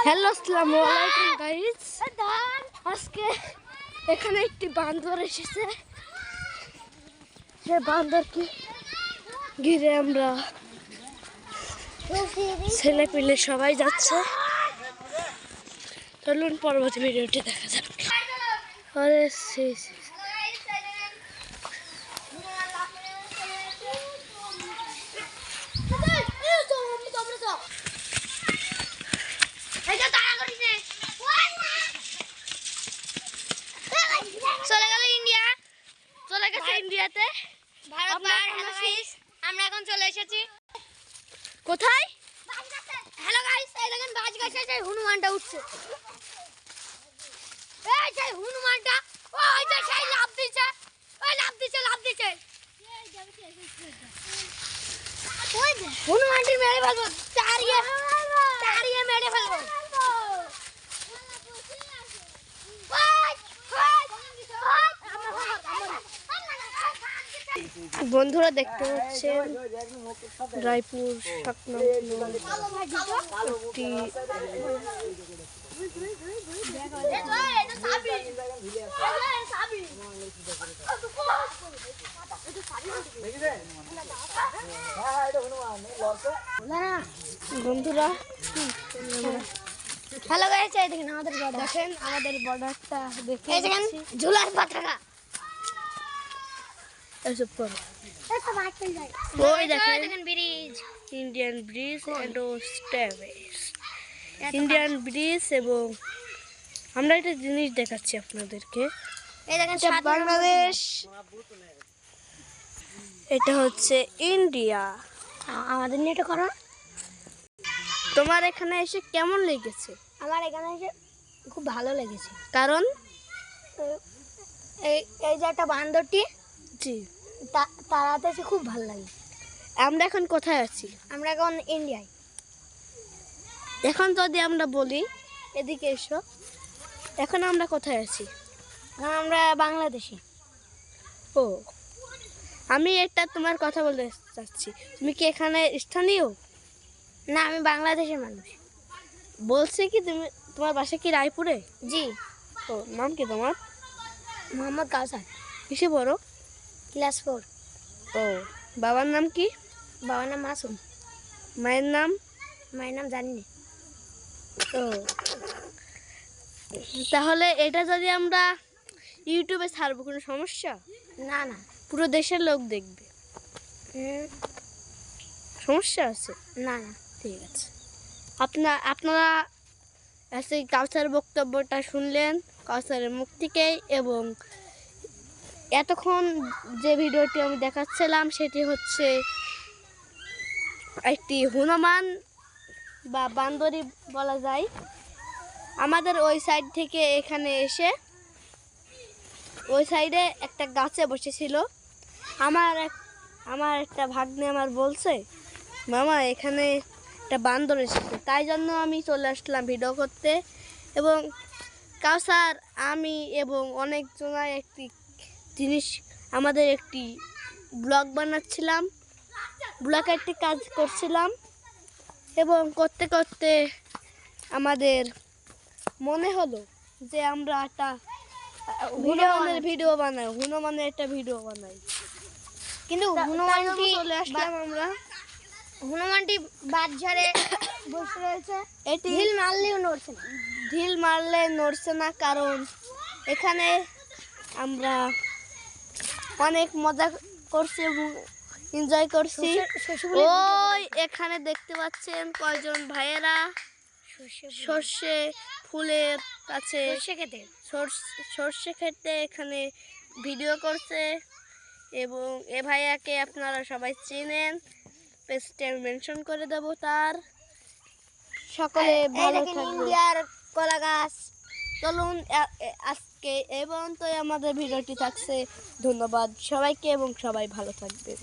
Hello, আসসালামু আলাইকুম guys. আজকে এখানে একটি বান্দর এসেছে। সে বান্দরকে ঘিরে আমরা ছেলে পেলে সবাই যাচ্ছে। চলুন পরবর্তী ভিডিওটি দেখা যাক। আরে ইন্ডিয়াতে আমরা এখন চলে এসেছি কোথায়? হ্যালো গাইস, এই দেখেন গাছ গাছে যে হনুমানটা উঠছে। এই যে হনুমানটা ওই যে সেই লাফ দিচ্ছে, ওই লাফ দিচ্ছে ওই যে হনুমানটি মেরে ফেলবো, তাড়িয়ে মেরে ফেলবো। বন্ধুরা দেখতে পাচ্ছেন রায়পুর বন্ধুরা হ্যালো গাইস, এই দেখেন আমাদের বর্ডার, দেখেন আমাদের বর্ডারটা দেখে এই দেখেন ঝুলার পতাকা। এসব করো। ওই দেখেন bridge, Indian bridge and Indian bridge. এবং আমরা একটা জিনিস দেখাচ্ছি আপনাদেরকে। এই দেখেন বাংলাদেশ, এটা হচ্ছে ইন্ডিয়া। আমাদের নেটে করো। তোমার এখানে এসে কেমন লেগেছে? আমার এখানে এসে খুব ভালো লেগেছে, কারণ এই যে একটা বান্দরটি, জি, তারাতে এসে খুব ভালো লাগে। আমরা এখন কোথায় আছি? আমরা এখন ইন্ডিয়ায়। এখন যদি আমরা বলি এদিকে এসো, এখন আমরা কোথায় আছি? এখন আমরা বাংলাদেশে। ও, আমি একটা তোমার কথা বলতে চাচ্ছি। তুমি কি এখানে স্থানীয়? না, আমি বাংলাদেশের মানুষ। বলছি কি তোমার বাসা কি রায়পুরে? জি। ও, নাম কি তোমার? মোহাম্মদ কাউসার। কিসে পড়ো? ক্লাস 4। ও, বাবার নাম কি? বাবার নাম মাসুম। মায়ের নাম? মায়ের নাম জানি না। ও, তাহলে এটা যদি আমরা ইউটিউবে ছাড়বো কোনো সমস্যা? না না, পুরো দেশের লোক দেখবে। সমস্যা আছে? না না, ঠিক আছে। আপনারা আজকে কাউসার বক্তব্যটা শুনলেন কাউসারের মুখ থেকেই। এবং এতক্ষণ যে ভিডিওটি আমি দেখাচ্ছিলাম সেটি হচ্ছে একটি হনুমান বা বান্দরী বলা যায়। আমাদের ওই সাইড থেকে এখানে এসে ওই সাইডে একটা গাছে বসেছিল। আমার একটা ভাগ্নে আমার বলছে, মামা এখানে একটা বান্দর এসেছে। তাই জন্য আমি চলে আসলাম ভিডিও করতে। এবং কাউসার, আমি এবং অনেকজনাই একটি জিনিস, আমাদের একটি ব্লগ বানাচ্ছিলাম, ব্লগে একটি কাজ করছিলাম। এবং করতে করতে আমাদের মনে হলো যে আমরা একটা হনুমানের একটা ভিডিও বানাই। কিন্তু চলে আসলাম আমরা। হনুমানটি বাজারে বসে রয়েছে, এটি ঢিল মারলে নড়ছে না, কারণ এখানে আমরা অনেক মজা করছি এবং এনজয় করছি। ওই এখানে দেখতে পাচ্ছেন কয়জন ভাইয়েরা সর্ষে ফুলের কাছে সর্ষে খেতে এখানে ভিডিও করছে। এবং এ ভাইয়াকে আপনারা সবাই চেনেন, পেজটা মেনশন করে দেব তার। সকলে ভালো থাকবেন। ইন্ডিয়ার কলা গাছ। চলুন আজকে এবং তো আমাদের ভিডিওটি থাকছে। ধন্যবাদ সবাইকে এবং সবাই ভালো থাকবেন।